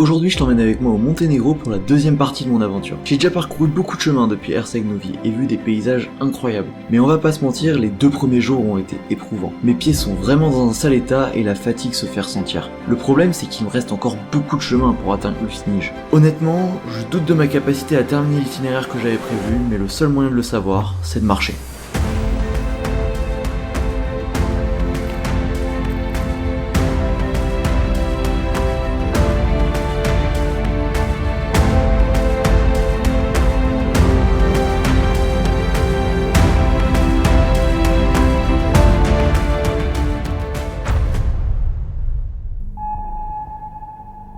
Aujourd'hui, je t'emmène avec moi au Monténégro pour la deuxième partie de mon aventure. J'ai déjà parcouru beaucoup de chemins depuis Herceg-Novi et vu des paysages incroyables. Mais on va pas se mentir, les 2 premiers jours ont été éprouvants. Mes pieds sont vraiment dans un sale état et la fatigue se fait ressentir. Le problème, c'est qu'il me reste encore beaucoup de chemin pour atteindre Lusnij. Honnêtement, je doute de ma capacité à terminer l'itinéraire que j'avais prévu, mais le seul moyen de le savoir, c'est de marcher.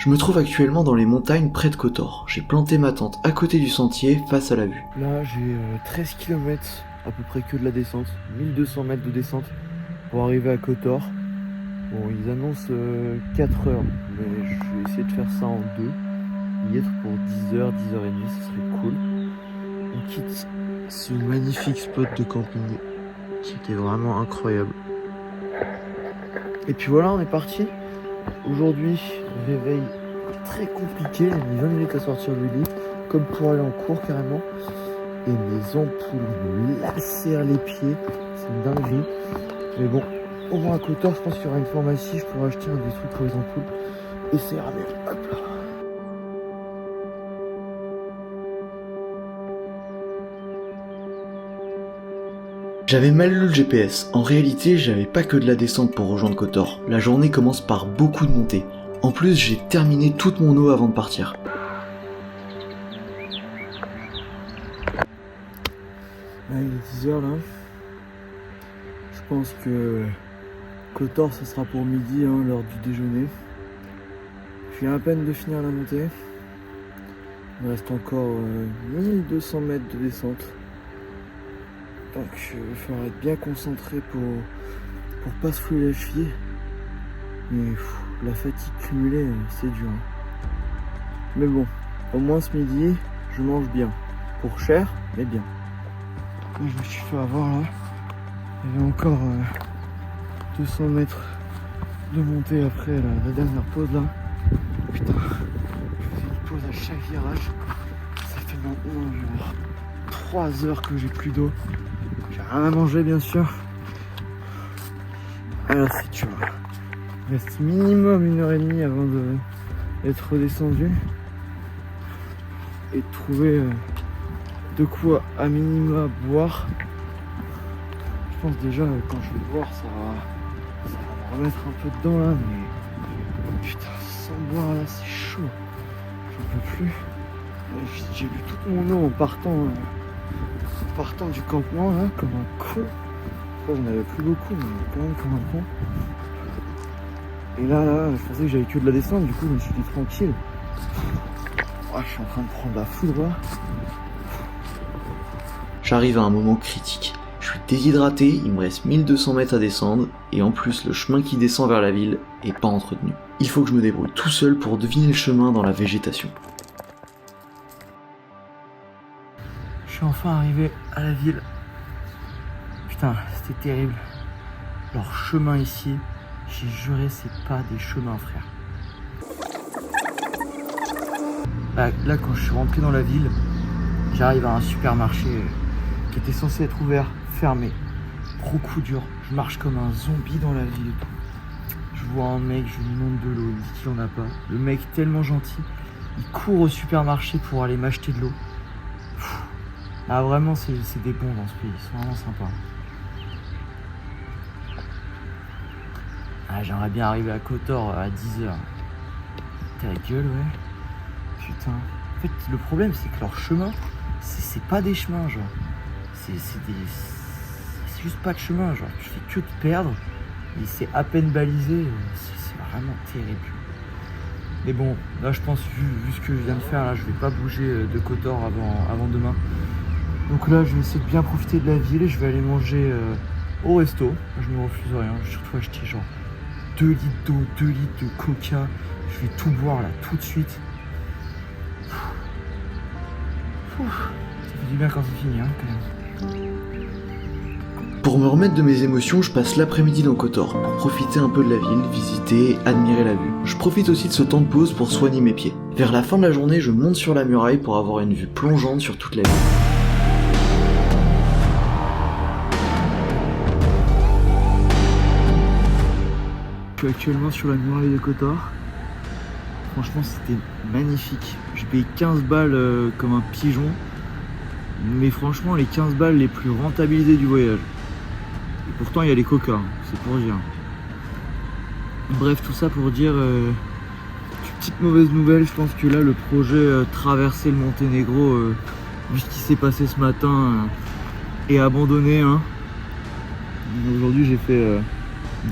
Je me trouve actuellement dans les montagnes près de Kotor. J'ai planté ma tente à côté du sentier, face à la vue. Là, j'ai 13 km à peu près que de la descente, 1200 mètres de descente pour arriver à Kotor. Bon, ils annoncent 4 heures, mais je vais essayer de faire ça en 2. Y être pour 10h, 10h30, ce serait cool. On quitte ce magnifique spot de camping qui était vraiment incroyable. Et puis voilà, on est parti. Aujourd'hui, réveil très compliqué, j'ai mis 20 minutes à sortir du lit, comme pour aller en cours carrément. Et mes ampoules me lacèrent les pieds, c'est une dinguerie. Mais bon, au moins à Kotor, je pense qu'il y aura une pharmacie, je pourrai acheter des trucs pour les ampoules. Et ça ira mieux. Hop là. J'avais mal lu le GPS. En réalité, j'avais pas que de la descente pour rejoindre Kotor. La journée commence par beaucoup de montées. En plus, j'ai terminé toute mon eau avant de partir. Là, il est 10h là. Je pense que Kotor, ce sera pour midi, hein, l'heure du déjeuner. Je viens à peine de finir la montée. Il me reste encore 1200 mètres de descente. Donc il faudra être bien concentré pour pas se fouler la cheville. Mais la fatigue cumulée, c'est dur. Mais bon, au moins ce midi, je mange bien. Pour cher, mais bien. Moi, je me suis fait avoir là. Il y avait encore 200 mètres de montée après la dernière pause là. Putain, je fais une pause à chaque virage. Ça fait maintenant genre 3 heures que j'ai plus d'eau. J'ai rien à manger bien sûr. Alors c'est dur. Il reste minimum 1h30 avant d'être redescendu. Et de trouver de quoi à minima boire. Je pense déjà quand je vais boire ça va me remettre un peu dedans là, mais putain sans boire là c'est chaud. J'en peux plus. J'ai bu toute mon eau en partant du campement là comme un con. J'en avais plus beaucoup mais quand même comme un con. Et là je pensais que j'avais que de la descente, du coup je me suis dit tranquille. Je suis en train de prendre la foudre là. J'arrive à un moment critique. Je suis déshydraté, il me reste 1200 mètres à descendre, et en plus le chemin qui descend vers la ville est pas entretenu. Il faut que je me débrouille tout seul pour deviner le chemin dans la végétation. Je suis enfin arrivé à la ville. Putain, c'était terrible. Leur chemin ici, j'ai juré, c'est pas des chemins, frère. Là, quand je suis rentré dans la ville, j'arrive à un supermarché qui était censé être ouvert, fermé. Gros coup dur. Je marche comme un zombie dans la ville et tout. Je vois un mec, je lui demande de l'eau, il me dit qu'il en a pas. Le mec tellement gentil, il court au supermarché pour aller m'acheter de l'eau. Ah vraiment, c'est des bons dans ce pays, ils sont vraiment sympas. Ah, j'aimerais bien arriver à Kotor à 10h. T'as la gueule, ouais. Putain. En fait, le problème, c'est que leur chemin, c'est pas des chemins, genre. C'est juste pas de chemin, genre. Tu fais que te perdre. Et c'est à peine balisé. C'est vraiment terrible. Mais bon, là, je pense, vu ce que je viens de faire, là, je vais pas bouger de Kotor avant demain. Donc là, je vais essayer de bien profiter de la ville et je vais aller manger au resto. Je me refuse rien. Je vais surtout acheter genre 2 litres d'eau, 2 litres de coca. Je vais tout boire là, tout de suite. Ça fait du bien quand c'est fini, hein, quand même. Pour me remettre de mes émotions, je passe l'après-midi dans Kotor pour profiter un peu de la ville, visiter, admirer la vue. Je profite aussi de ce temps de pause pour soigner mes pieds. Vers la fin de la journée, je monte sur la muraille pour avoir une vue plongeante sur toute la ville. Je suis actuellement sur la muraille de Kotor. Franchement, c'était magnifique. J'ai payé 15 balles comme un pigeon. Mais franchement, les 15 balles les plus rentabilisées du voyage. Et pourtant, il y a les coca, hein, c'est pour dire. Bref, tout ça pour dire... petite mauvaise nouvelle, je pense que là, le projet traverser le Monténégro, vu ce qui s'est passé ce matin, est abandonné. Hein. Aujourd'hui, j'ai fait...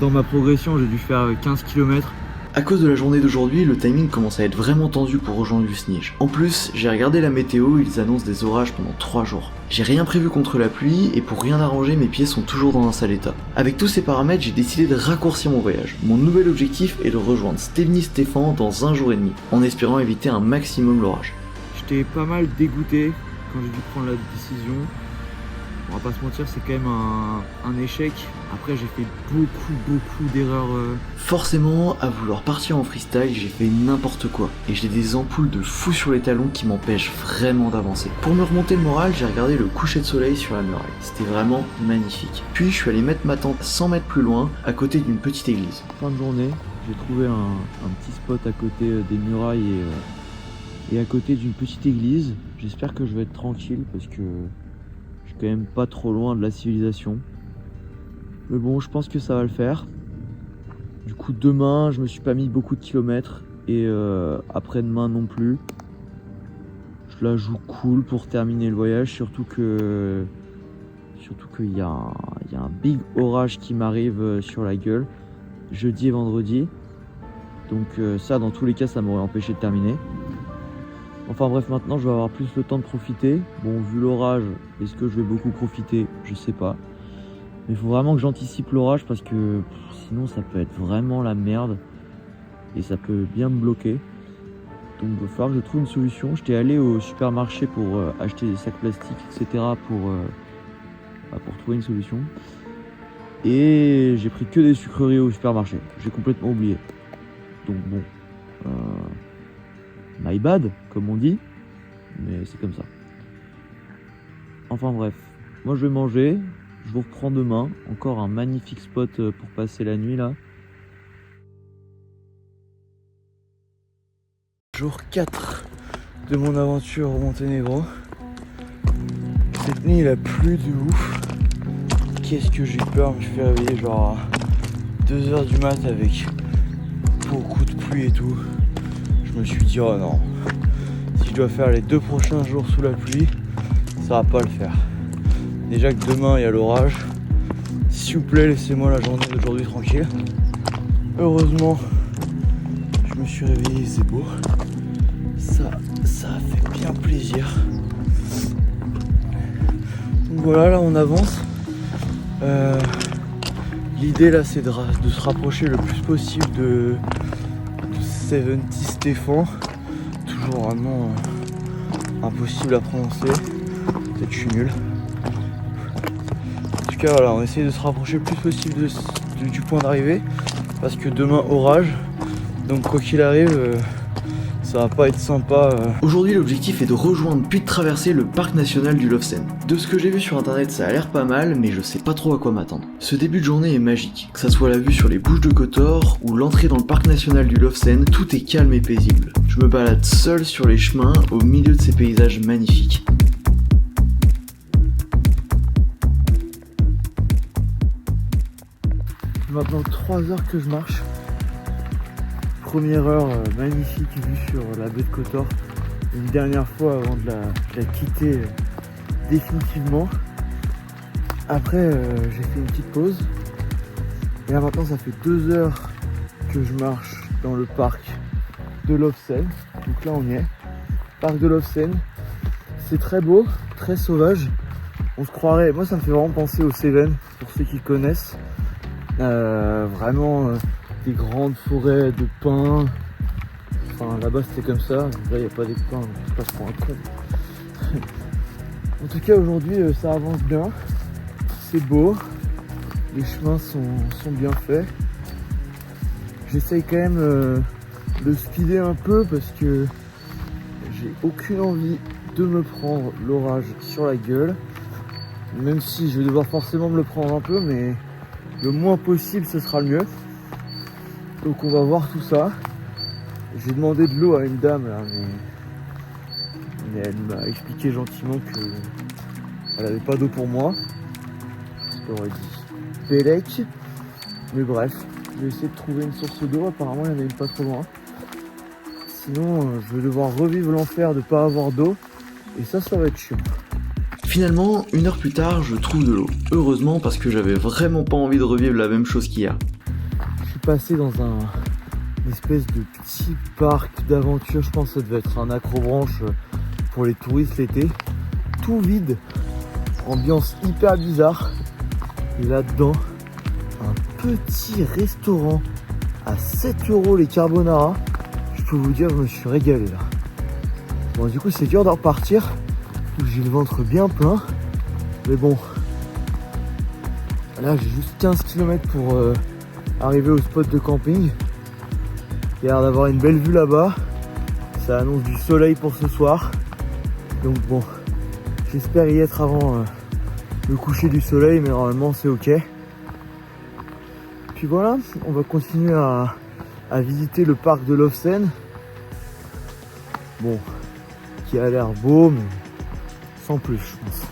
dans ma progression, j'ai dû faire 15 km. À cause de la journée d'aujourd'hui, le timing commence à être vraiment tendu pour rejoindre Lusnij. En plus, j'ai regardé la météo, ils annoncent des orages pendant 3 jours. J'ai rien prévu contre la pluie, et pour rien arranger, mes pieds sont toujours dans un sale état. Avec tous ces paramètres, j'ai décidé de raccourcir mon voyage. Mon nouvel objectif est de rejoindre Stevni Stefan dans 1 jour et demi, en espérant éviter un maximum l'orage. J'étais pas mal dégoûté quand j'ai dû prendre la décision. On va pas se mentir, c'est quand même un échec. Après, j'ai fait beaucoup d'erreurs. Forcément, à vouloir partir en freestyle, j'ai fait n'importe quoi. Et j'ai des ampoules de fou sur les talons qui m'empêchent vraiment d'avancer. Pour me remonter le moral, j'ai regardé le coucher de soleil sur la muraille. C'était vraiment magnifique. Puis je suis allé mettre ma tente 100 mètres plus loin, à côté d'une petite église. Fin de journée, j'ai trouvé un petit spot à côté des murailles et à côté d'une petite église. J'espère que je vais être tranquille parce que je suis quand même pas trop loin de la civilisation. Mais bon, je pense que ça va le faire. Du coup, demain, je me suis pas mis beaucoup de kilomètres. Et après-demain non plus. Je la joue cool pour terminer le voyage. Surtout qu'il y a un big orage qui m'arrive sur la gueule. Jeudi et vendredi. Donc ça, dans tous les cas, ça m'aurait empêché de terminer. Enfin bref, maintenant, je vais avoir plus le temps de profiter. Bon, vu l'orage, est-ce que je vais beaucoup profiter? Je sais pas. Mais il faut vraiment que j'anticipe l'orage parce que sinon ça peut être vraiment la merde et ça peut bien me bloquer. Donc il va falloir que je trouve une solution. J'étais allé au supermarché pour acheter des sacs plastiques, etc. pour trouver une solution. Et j'ai pris que des sucreries au supermarché. J'ai complètement oublié. Donc bon, my bad, comme on dit. Mais c'est comme ça. Enfin bref, moi je vais manger. Je vous reprends demain, encore un magnifique spot pour passer la nuit là. Jour 4 de mon aventure au Monténégro. Cette nuit il a plu de ouf. Qu'est-ce que j'ai peur, je me suis fait réveiller genre à 2h du mat avec beaucoup de pluie et tout. Je me suis dit oh non, si je dois faire les 2 prochains jours sous la pluie, ça va pas le faire. Déjà que demain il y a l'orage. S'il vous plaît, laissez-moi la journée d'aujourd'hui tranquille. Heureusement, je me suis réveillé, c'est beau. Ça a fait bien plaisir. Donc voilà, là on avance. L'idée là c'est de se rapprocher le plus possible de 70 Stefan. Toujours vraiment impossible à prononcer. Peut-être que je suis nul. En tout cas, voilà, on essaye de se rapprocher le plus possible du point d'arrivée parce que demain orage, donc quoi qu'il arrive, ça va pas être sympa. Aujourd'hui, l'objectif est de rejoindre puis de traverser le parc national du Lofsen. De ce que j'ai vu sur internet, ça a l'air pas mal, mais je sais pas trop à quoi m'attendre. Ce début de journée est magique, que ça soit la vue sur les Bouches de Kotor ou l'entrée dans le parc national du Lofsen, tout est calme et paisible. Je me balade seul sur les chemins au milieu de ces paysages magnifiques. Maintenant 3 heures que je marche. Première heure magnifique vue sur la baie de Kotor. Une dernière fois avant de la quitter définitivement. Après j'ai fait une petite pause. Et là maintenant ça fait 2 heures que je marche dans le parc de Lofsen. Donc là on y est. Parc de Lofsen. C'est très beau, très sauvage. On se croirait, moi ça me fait vraiment penser aux Cévennes pour ceux qui connaissent. Vraiment des grandes forêts de pins. Enfin là-bas c'était comme ça, là il n'y a pas des pins, je passe pour un con. En tout cas aujourd'hui ça avance bien, c'est beau, les chemins sont bien faits. J'essaye quand même de speeder un peu parce que j'ai aucune envie de me prendre l'orage sur la gueule. Même si je vais devoir forcément me le prendre un peu, mais le moins possible ce sera le mieux. Donc on va voir tout ça. J'ai demandé de l'eau à une dame là, mais elle m'a expliqué gentiment qu'elle avait pas d'eau pour moi. J'aurais dit Bélec. Mais bref, je vais essayer de trouver une source d'eau. Apparemment il y en a une pas trop loin. Sinon je vais devoir revivre l'enfer de pas avoir d'eau. Et ça va être chiant. Finalement, 1 heure plus tard, je trouve de l'eau. Heureusement, parce que j'avais vraiment pas envie de revivre la même chose qu'hier. Je suis passé dans une espèce de petit parc d'aventure. Je pense que ça devait être un accrobranche pour les touristes l'été. Tout vide. Ambiance hyper bizarre. Et là-dedans, un petit restaurant à 7 € les carbonara. Je peux vous dire, je me suis régalé là. Bon, du coup, c'est dur de repartir. J'ai le ventre bien plein. Mais bon. Là, j'ai juste 15 km pour arriver au spot de camping. Il y a l'air d'avoir une belle vue là-bas. Ça annonce du soleil pour ce soir. Donc bon, j'espère y être avant le coucher du soleil, mais normalement c'est ok. Puis voilà, on va continuer à visiter le parc de Lofsen. Bon, qui a l'air beau, mais sans plus, je pense.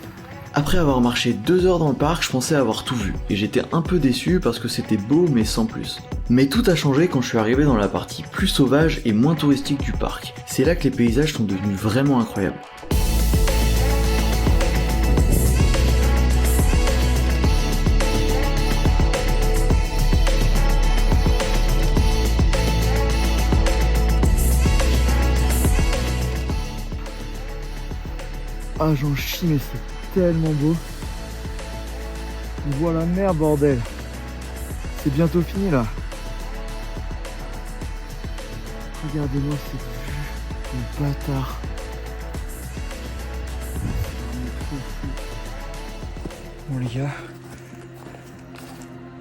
Après avoir marché 2 heures dans le parc, je pensais avoir tout vu, et j'étais un peu déçu parce que c'était beau mais sans plus. Mais tout a changé quand je suis arrivé dans la partie plus sauvage et moins touristique du parc. C'est là que les paysages sont devenus vraiment incroyables. Ah, j'en chie, mais c'est tellement beau. On voit la mer, bordel. C'est bientôt fini là. Regardez-moi cette vue, le bâtard. Bon les gars,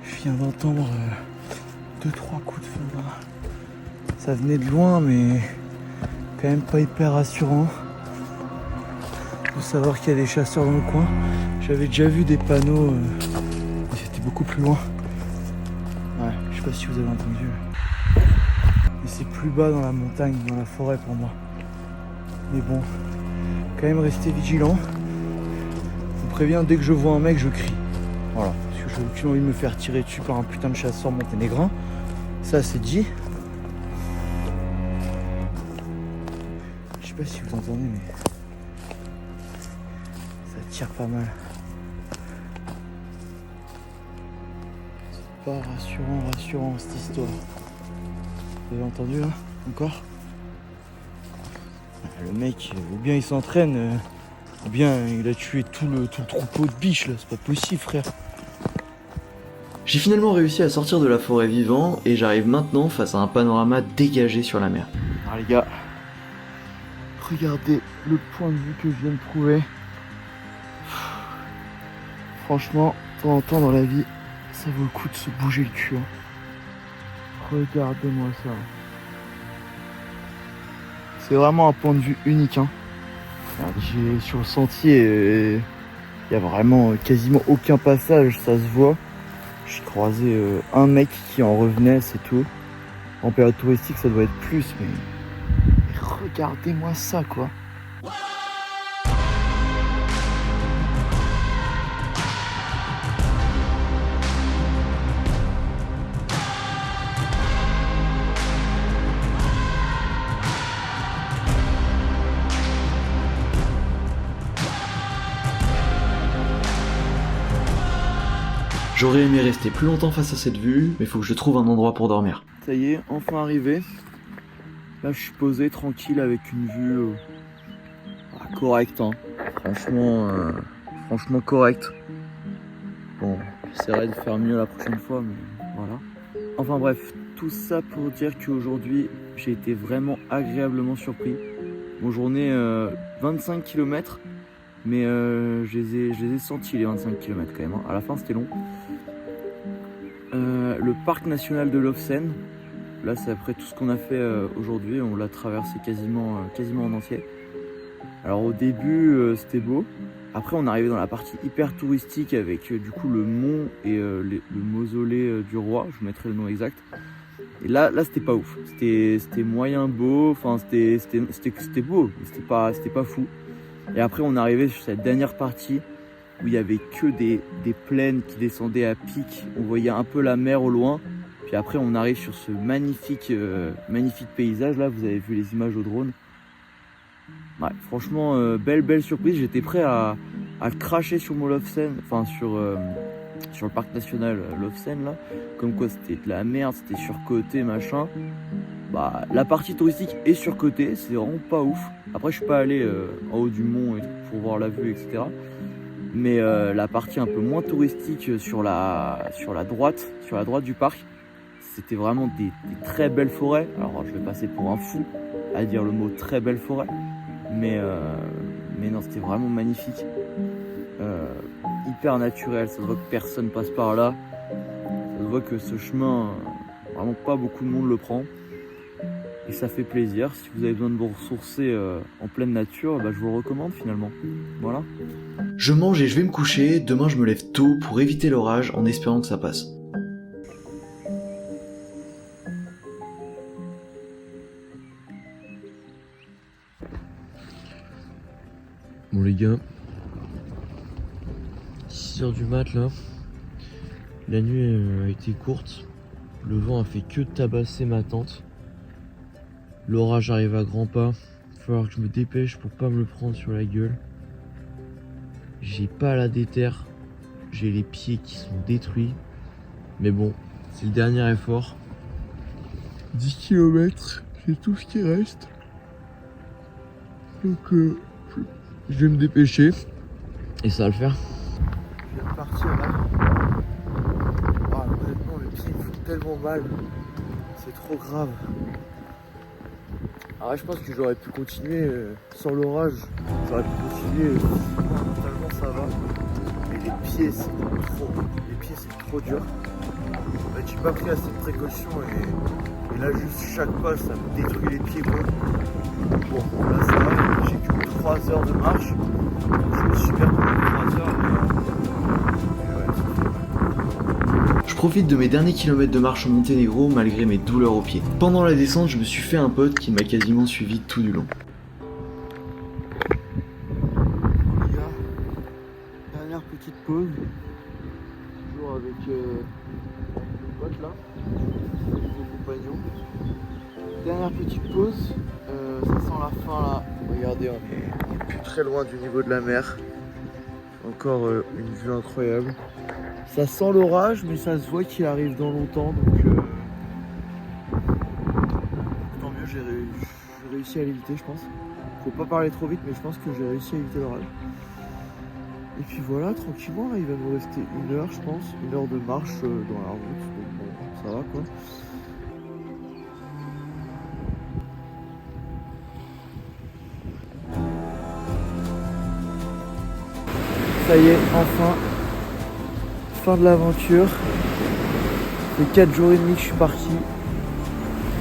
je viens d'entendre 2-3 coups de feu. Ça venait de loin, mais quand même pas hyper rassurant. De savoir qu'il y a des chasseurs dans le coin. J'avais déjà vu des panneaux, mais c'était beaucoup plus loin. Ouais, je sais pas si vous avez entendu. Mais c'est plus bas dans la montagne, dans la forêt pour moi. Mais bon, quand même rester vigilant. Je vous préviens, dès que je vois un mec, je crie. Voilà, parce que j'ai aucune envie de me faire tirer dessus par un putain de chasseur monténégrin. Ça c'est dit. Je sais pas si vous entendez, mais ça tire pas mal. C'est pas rassurant cette histoire. Vous avez entendu là? Encore? Le mec, ou bien il s'entraîne, ou bien il a tué tout le troupeau de biches là, c'est pas possible frère. J'ai finalement réussi à sortir de la forêt vivant et j'arrive maintenant face à un panorama dégagé sur la mer. Alors les gars, regardez le point de vue que je viens de trouver. Franchement, de temps en temps dans la vie, ça vaut le coup de se bouger le cul. Regardez-moi ça. C'est vraiment un point de vue unique. J'ai sur le sentier, il y a vraiment quasiment aucun passage, ça se voit. J'ai croisé un mec qui en revenait, c'est tout. En période touristique, ça doit être plus, mais regardez-moi ça, quoi. J'aurais aimé rester plus longtemps face à cette vue, mais faut que je trouve un endroit pour dormir. Ça y est, enfin arrivé. Là, je suis posé tranquille avec une vue correcte. Franchement correcte. Bon, j'essaierai de faire mieux la prochaine fois, mais voilà. Enfin bref, tout ça pour dire qu'aujourd'hui, j'ai été vraiment agréablement surpris. Bon, journée 25 km, mais je les ai sentis les 25 km quand même. À la fin, c'était long. le parc national de Lofsen. Là, c'est après tout ce qu'on a fait aujourd'hui, on l'a traversé quasiment en entier. Alors au début, c'était beau. Après, on est arrivé dans la partie hyper touristique avec du coup le mont et le mausolée du roi. Je vous mettrai le nom exact. Et là c'était pas ouf. C'était moyen beau. Enfin, c'était beau, mais c'était pas fou. Et après, on est arrivé sur cette dernière partie où il y avait que des plaines qui descendaient à pic. On voyait un peu la mer au loin. Puis après, on arrive sur ce magnifique paysage. Là, vous avez vu les images au drone. Ouais, franchement, belle surprise. J'étais prêt à cracher sur mon Lofsen, enfin sur le parc national Lofsen là. Comme quoi c'était de la merde, c'était surcoté, machin. Bah, la partie touristique est surcotée, c'est vraiment pas ouf. Après, je suis pas allé en haut du mont et tout, pour voir la vue, etc. Mais la partie un peu moins touristique sur la droite du parc, c'était vraiment des très belles forêts. Alors, je vais passer pour un fou à dire le mot très belle forêt. Mais non, c'était vraiment magnifique, hyper naturel. Ça se voit que personne passe par là, ça se voit que ce chemin, vraiment pas beaucoup de monde le prend, et ça fait plaisir. Si vous avez besoin de vous ressourcer en pleine nature, bah, je vous le recommande finalement. Voilà. Je mange et je vais me coucher, demain je me lève tôt pour éviter l'orage en espérant que ça passe. Bon les gars, 6h du mat là, la nuit a été courte, le vent a fait que tabasser ma tente, l'orage arrive à grands pas, il va falloir que je me dépêche pour pas me le prendre sur la gueule. J'ai pas la déterre, j'ai les pieds qui sont détruits, mais bon, c'est le dernier effort. 10 km, c'est tout ce qui reste, donc je vais me dépêcher et ça va le faire. Je viens de partir là. Ah, honnêtement, mes pieds me font tellement mal. C'est trop grave. Alors, je pense que j'aurais pu continuer sans l'orage. J'aurais pu continuer. Totalement, ça va. Mais les pieds, c'est trop dur. En fait, j'ai pas pris assez de précautions et là, juste chaque pas, ça me détruit les pieds, quoi. Bon, là, ça va. J'ai que 3 heures de marche. Je suis super pendant 3 heures. Je profite de mes derniers kilomètres de marche au Monténégro malgré mes douleurs aux pieds. Pendant la descente, je me suis fait un pote qui m'a quasiment suivi tout du long. Les gars, dernière petite pause. Toujours avec le pote là, mon compagnon. Dernière petite pause. Ça sent la fin là. Regardez, on est plus très loin du niveau de la mer. Encore une vue incroyable. Ça sent l'orage, mais ça se voit qu'il arrive dans longtemps, donc tant mieux, j'ai réussi à l'éviter, je pense. Faut pas parler trop vite, mais je pense que j'ai réussi à éviter l'orage. Et puis voilà, tranquillement, là, il va nous rester 1 heure, je pense, 1 heure de marche dans la route, donc bon, ça va quoi. Ça y est, enfin, fin de l'aventure. Ça fait 4 jours et demi que je suis parti.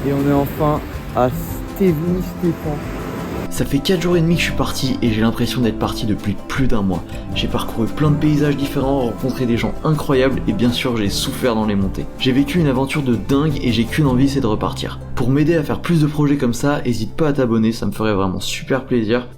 Et on est enfin à Stevny-Stefan. Ça fait 4 jours et demi que je suis parti et j'ai l'impression d'être parti depuis plus d'1 mois. J'ai parcouru plein de paysages différents, rencontré des gens incroyables et bien sûr j'ai souffert dans les montées. J'ai vécu une aventure de dingue et j'ai qu'une envie, c'est de repartir. Pour m'aider à faire plus de projets comme ça, hésite pas à t'abonner, ça me ferait vraiment super plaisir.